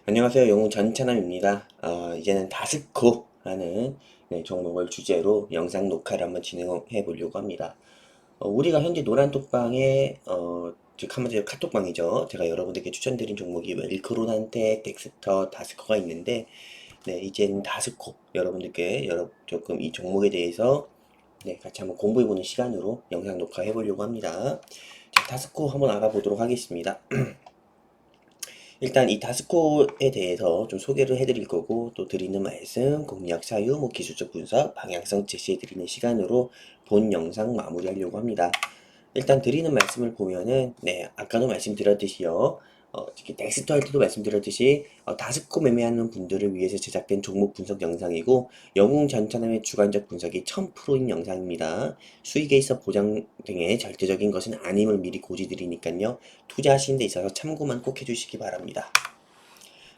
안녕하세요. 영웅 전찬남입니다. 이제는 다스코라는 종목을 주제로 영상 녹화를 한번 진행해 보려고 합니다. 우리가 현재 노란톡방에 즉 한마디로 카톡방이죠. 제가 여러분들께 추천드린 종목이 웰크론한테 덱스터 다스코가 있는데, 이제는 다스코 여러분들께 조금 이 종목에 대해서 같이 한번 공부해보는 시간으로 영상 녹화해 보려고 합니다. 자, 다스코 한번 알아보도록 하겠습니다. 일단 이 다스코에 대해서 좀 소개를 해드릴 거고, 또 드리는 말씀, 공략 사유, 기술적 분석, 방향성 제시해드리는 시간으로 본 영상 마무리하려고 합니다. 일단 드리는 말씀을 보면은, 아까도 말씀드렸듯이요. 특히 덱스터 할 때도 말씀드렸듯이, 다스코 매매하는 분들을 위해서 제작된 종목 분석 영상이고, 영웅 전차남의 주관적 분석이 1000%인 영상입니다. 수익에 있어 보장 등의 절대적인 것은 아님을 미리 고지드리니까요. 투자하시는 데 있어서 참고만 꼭 해주시기 바랍니다.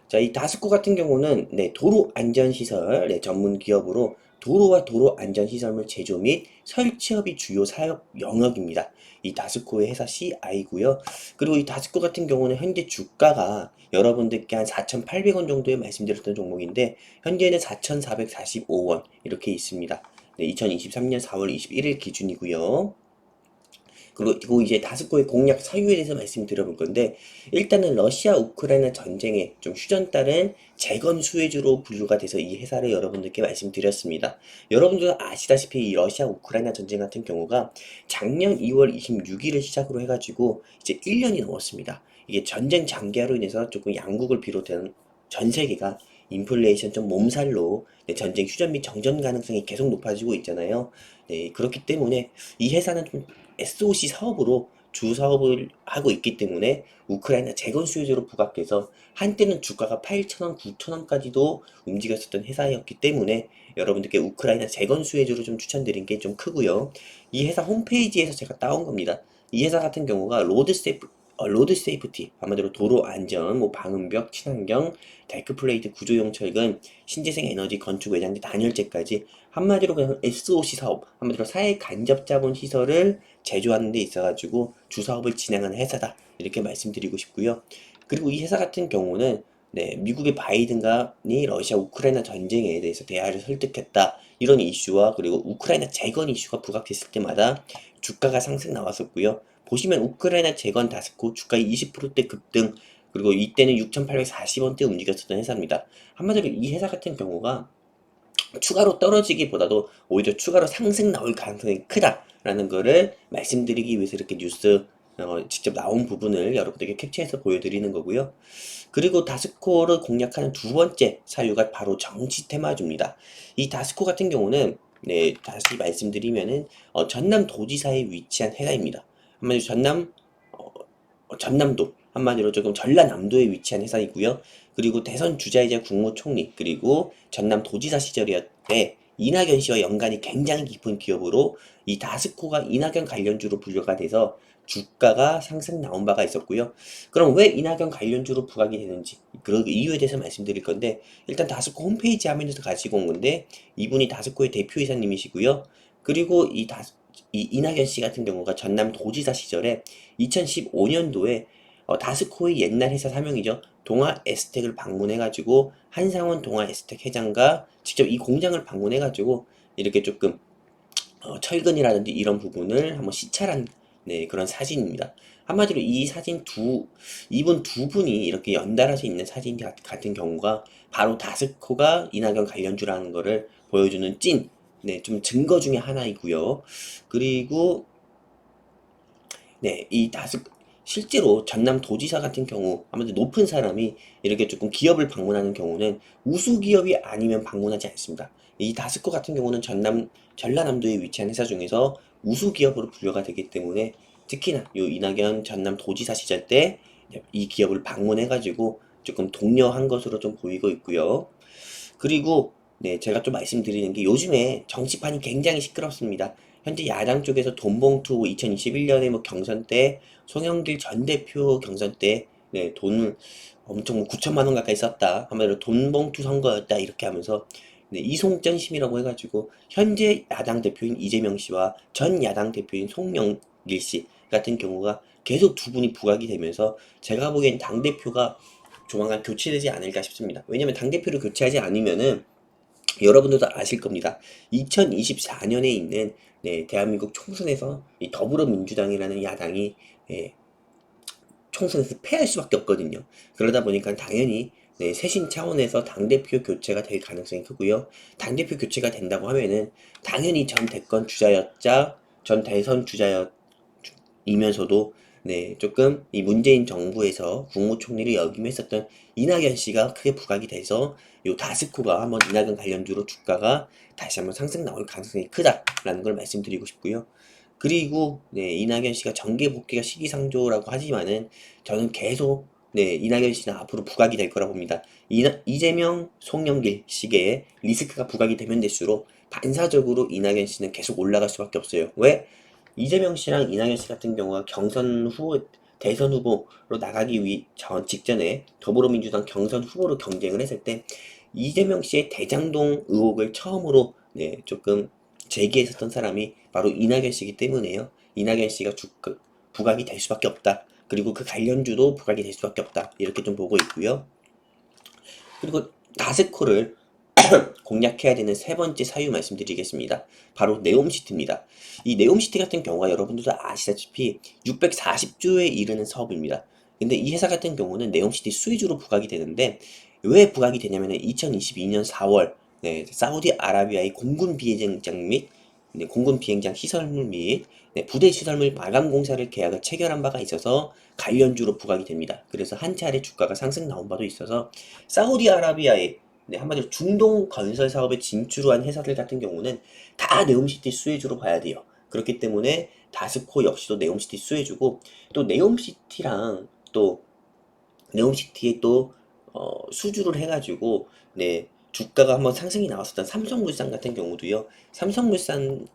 자, 이 다스코 같은 경우는 도로 안전시설 전문 기업으로 도로와 도로 안전시설물 제조 및 설치업이 주요 사업 영역입니다. 이 다스코의 회사 CI고요. 그리고 이 다스코 같은 경우는 현재 주가가 여러분들께 한 4,800원 정도에 말씀드렸던 종목인데, 현재는 4,445원 이렇게 있습니다. 2023년 4월 21일 기준이고요. 그리고 이제 다스코의 공략 사유에 대해서 말씀드려볼 건데, 일단은 러시아 우크라이나 전쟁에 좀 휴전 따른 재건 수혜주로 분류가 돼서 이 회사를 여러분들께 말씀드렸습니다. 여러분들 아시다시피 이 러시아 우크라이나 전쟁 같은 경우가 작년 2월 26일을 시작으로 해가지고 이제 1년이 넘었습니다. 이게 전쟁 장기화로 인해서 조금 양국을 비롯한 전 세계가 인플레이션 좀 몸살로 전쟁 휴전 및 정전 가능성이 계속 높아지고 있잖아요. 그렇기 때문에 이 회사는 좀 SOC 사업으로 주 사업을 하고 있기 때문에 우크라이나 재건 수요제로 부각돼서 한때는 주가가 8,000원, 9,000원까지도 움직였었던 회사였기 때문에 여러분들께 우크라이나 재건 수혜주로 좀 추천드린 게 좀 크고요. 이 회사 홈페이지에서 제가 따온 겁니다. 이 회사 같은 경우가 로드 세이프티, 한마디로 도로 안전, 방음벽, 친환경, 데크 플레이트, 구조용 철근, 신재생 에너지, 건축 외장재, 단열재까지 한마디로 그냥 SOC 사업, 한마디로 사회 간접 자본 시설을 제조하는 데 있어가지고 주사업을 진행하는 회사다, 이렇게 말씀드리고 싶고요. 그리고 이 회사 같은 경우는 미국의 바이든이 러시아 우크라이나 전쟁에 대해서 대화를 설득했다, 이런 이슈와 그리고 우크라이나 재건 이슈가 부각됐을 때마다 주가가 상승 나왔었고요. 보시면 우크라이나 재건 다스코 주가 20%대 급등, 그리고 이때는 6,840원대 움직였었던 회사입니다. 한마디로 이 회사 같은 경우가 추가로 떨어지기보다도 오히려 추가로 상승 나올 가능성이 크다라는 거를 말씀드리기 위해서 이렇게 뉴스 직접 나온 부분을 여러분들께 캡처해서 보여드리는 거고요. 그리고 다스코를 공략하는 두 번째 사유가 바로 정치 테마주입니다. 이 다스코 같은 경우는 다시 말씀드리면은 전남 도지사에 위치한 회사입니다. 한마디로 전남도, 한마디로 조금 전라남도에 위치한 회사이고요. 그리고 대선 주자이자 국무총리, 그리고 전남 도지사 시절이었대 이낙연 씨와 연관이 굉장히 깊은 기업으로 이 다스코가 이낙연 관련주로 분류가 돼서 주가가 상승 나온 바가 있었고요. 그럼 왜 이낙연 관련주로 부각이 되는지 그 이유에 대해서 말씀드릴 건데, 일단 다스코 홈페이지 화면에서 가지고 온 건데, 이분이 다스코의 대표이사님이시고요. 그리고 이 이낙연 씨 같은 경우가 전남 도지사 시절에 2015년도에 다스코의 옛날 회사 사명이죠. 동아 에스텍을 방문해가지고 한상원 동아 에스텍 회장과 직접 이 공장을 방문해가지고 이렇게 조금 철근이라든지 이런 부분을 한번 시찰한 그런 사진입니다. 한마디로 이 사진 이분 두 분이 이렇게 연달아서 있는 사진 같은 경우가 바로 다스코가 이낙연 관련주라는 거를 보여주는 좀 증거 중에 하나이고요. 그리고 실제로 전남 도지사 같은 경우 아무래도 높은 사람이 이렇게 조금 기업을 방문하는 경우는 우수 기업이 아니면 방문하지 않습니다. 이 다스코 같은 경우는 전라남도에 위치한 회사 중에서 우수 기업으로 분류가 되기 때문에 특히나 요 이낙연 전남 도지사 시절 때 이 기업을 방문해가지고 조금 독려한 것으로 좀 보이고 있고요. 그리고 제가 좀 말씀드리는 게, 요즘에 정치판이 굉장히 시끄럽습니다. 현재 야당 쪽에서 돈봉투 2021년에 경선 때 송영길 전 대표 경선 때 돈을 엄청 9천만 원 가까이 썼다, 한마디로 돈봉투 선거였다, 이렇게 하면서 이송전심이라고 해가지고 현재 야당 대표인 이재명 씨와 전 야당 대표인 송영길 씨 같은 경우가 계속 두 분이 부각이 되면서, 제가 보기엔 당 대표가 조만간 교체되지 않을까 싶습니다. 왜냐면 당대표를 교체하지 않으면은 여러분들도 아실 겁니다. 2024년에 있는 대한민국 총선에서 이 더불어민주당이라는 야당이 총선에서 패할 수밖에 없거든요. 그러다 보니까 당연히 쇄신 차원에서 당대표 교체가 될 가능성이 크고요. 당대표 교체가 된다고 하면은 당연히 전 대권 주자였자 전 대선 주자이면서도 조금 이 문재인 정부에서 국무총리를 역임했었던 이낙연 씨가 크게 부각이 돼서 요 다스코가 한번 이낙연 관련주로 주가가 다시 한번 상승 나올 가능성이 크다라는 걸 말씀드리고 싶고요. 그리고 이낙연 씨가 정계 복귀가 시기상조라고 하지만은 저는 계속 이낙연 씨는 앞으로 부각이 될 거라 봅니다. 이재명, 송영길 시기에 리스크가 부각이 되면 될수록 반사적으로 이낙연 씨는 계속 올라갈 수밖에 없어요. 왜? 이재명 씨랑 이낙연 씨 같은 경우가 경선 후보, 대선 후보로 나가기 직전에 더불어민주당 경선 후보로 경쟁을 했을 때 이재명 씨의 대장동 의혹을 처음으로 조금 제기했었던 사람이 바로 이낙연 씨이기 때문에요. 이낙연 씨가 부각이 될 수밖에 없다. 그리고 그 관련주도 부각이 될 수밖에 없다. 이렇게 좀 보고 있고요. 그리고 다스코를 공략해야 되는 세 번째 사유 말씀드리겠습니다. 바로 네옴시티입니다. 이 네옴시티 같은 경우가 여러분들도 아시다시피 640조에 이르는 사업입니다. 근데 이 회사 같은 경우는 네옴시티 수혜주로 부각이 되는데 왜 부각이 되냐면 2022년 4월 사우디아라비아의 공군 비행장 및 공군 비행장 시설물 및 부대 시설물 마감 공사를 계약을 체결한 바가 있어서 관련주로 부각이 됩니다. 그래서 한 차례 주가가 상승 나온 바도 있어서 사우디아라비아의 한마디로 중동 건설 사업에 진출한 회사들 같은 경우는 다 네옴시티 수혜주로 봐야 돼요. 그렇기 때문에 다스코 역시도 네옴시티 수혜주고 또 네옴시티랑 또 네옴시티에 또 수주를 해가지고 주가가 한번 상승이 나왔었던 삼성물산 같은 경우도요. 삼성물산의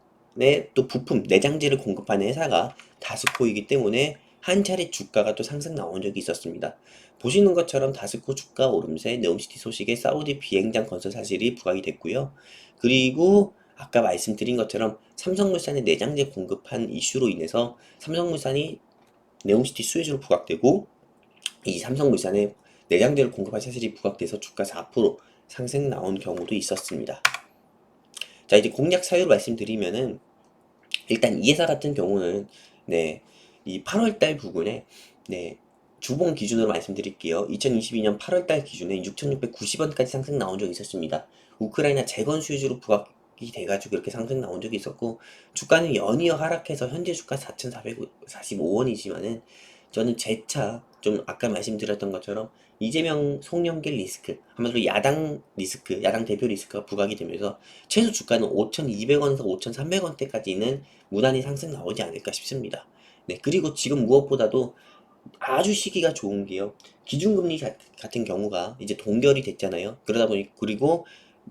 또 부품 내장재를 공급하는 회사가 다스코이기 때문에 한 차례 주가가 또 상승 나온 적이 있었습니다. 보시는 것처럼 다스코 주가 오름세 네옴시티 소식에 사우디 비행장 건설 사실이 부각이 됐고요. 그리고 아까 말씀드린 것처럼 삼성물산의 내장재 공급한 이슈로 인해서 삼성물산이 네옴시티 수혜주로 부각되고 이 삼성물산의 내장재를 공급한 사실이 부각돼서 주가 4% 상승 나온 경우도 있었습니다. 자, 이제 공략 사유를 말씀드리면은 일단 이 회사 같은 경우는 이 8월달 부근에 주봉 기준으로 말씀드릴게요. 2022년 8월달 기준에 6,690원까지 상승 나온 적이 있었습니다. 우크라이나 재건 수혜주로 부각이 돼가지고 이렇게 상승 나온 적이 있었고 주가는 연이어 하락해서 현재 주가 4,445원이지만은 저는 재차 좀 아까 말씀드렸던 것처럼 이재명, 송영길 리스크, 한마디로 야당 리스크, 야당 대표 리스크가 부각이 되면서 최소 주가는 5,200원에서 5,300원대까지는 무난히 상승 나오지 않을까 싶습니다. 그리고 지금 무엇보다도 아주 시기가 좋은 게요. 기준금리 같은 경우가 이제 동결이 됐잖아요. 그러다 보니 그리고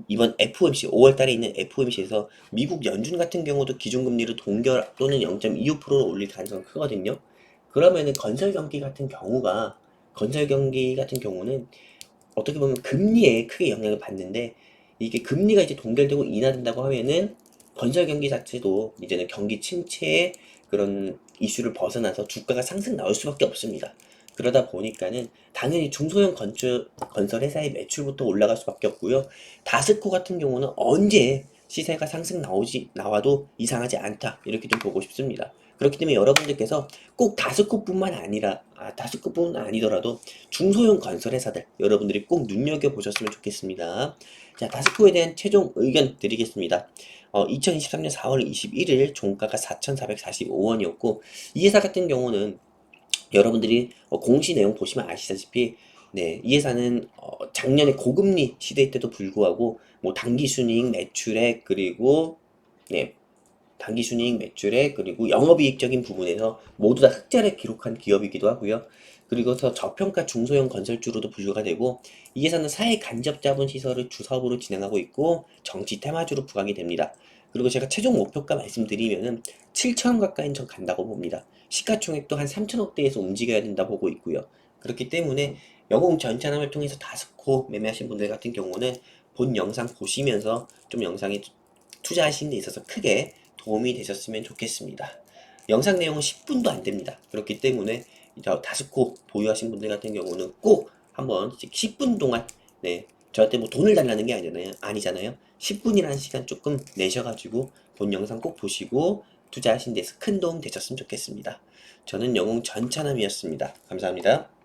이번 FOMC 5월 달에 있는 FOMC에서 미국 연준 같은 경우도 기준금리를 동결 또는 0.25%로 올릴 가능성이 크거든요. 그러면은 건설 경기 같은 경우는 어떻게 보면 금리에 크게 영향을 받는데 이게 금리가 이제 동결되고 인하된다고 하면은 건설 경기 자체도 이제는 경기 침체의 그런 이슈를 벗어나서 주가가 상승 나올 수밖에 없습니다. 그러다 보니까는 당연히 중소형 건설 회사의 매출부터 올라갈 수밖에 없고요. 다스코 같은 경우는 언제 시세가 상승 나와도 이상하지 않다. 이렇게 좀 보고 싶습니다. 그렇기 때문에 여러분들께서 꼭 다스코뿐만 아니더라도 중소형 건설 회사들 여러분들이 꼭 눈여겨보셨으면 좋겠습니다. 자, 다스코에 대한 최종 의견 드리겠습니다. 2023년 4월 21일 종가가 4,445원이었고 이 회사 같은 경우는 여러분들이 공시 내용 보시면 아시다시피 이 회사는 작년에 고금리 시대 때도 불구하고 뭐 당기순이익 매출액 그리고 당기순이익 매출액 그리고 영업이익적인 부분에서 모두 다 흑자를 기록한 기업이기도 하고요. 그리고서 저평가 중소형 건설주로도 분류가 되고 이 회사는 사회 간접 자본 시설을 주 사업으로 진행하고 있고 정치 테마주로 부각이 됩니다. 그리고 제가 최종 목표가 말씀드리면은 7천원 가까이는 전 간다고 봅니다. 시가총액도 한 3천억대에서 움직여야 된다 보고 있고요. 그렇기 때문에 영웅 전차남을 통해서 다스코 매매하신 분들 같은 경우는 본 영상 보시면서 좀 영상에 투자하시는 데 있어서 크게 도움이 되셨으면 좋겠습니다. 영상 내용은 10분도 안 됩니다. 그렇기 때문에 다스코 보유하신 분들 같은 경우는 꼭 한번 10분 동안 네, 저한테 뭐 돈을 달라는 게 아니잖아요. 10분이라는 시간 조금 내셔가지고 본 영상 꼭 보시고 투자하신 데서 큰 도움 되셨으면 좋겠습니다. 저는 영웅 전차남이었습니다. 감사합니다.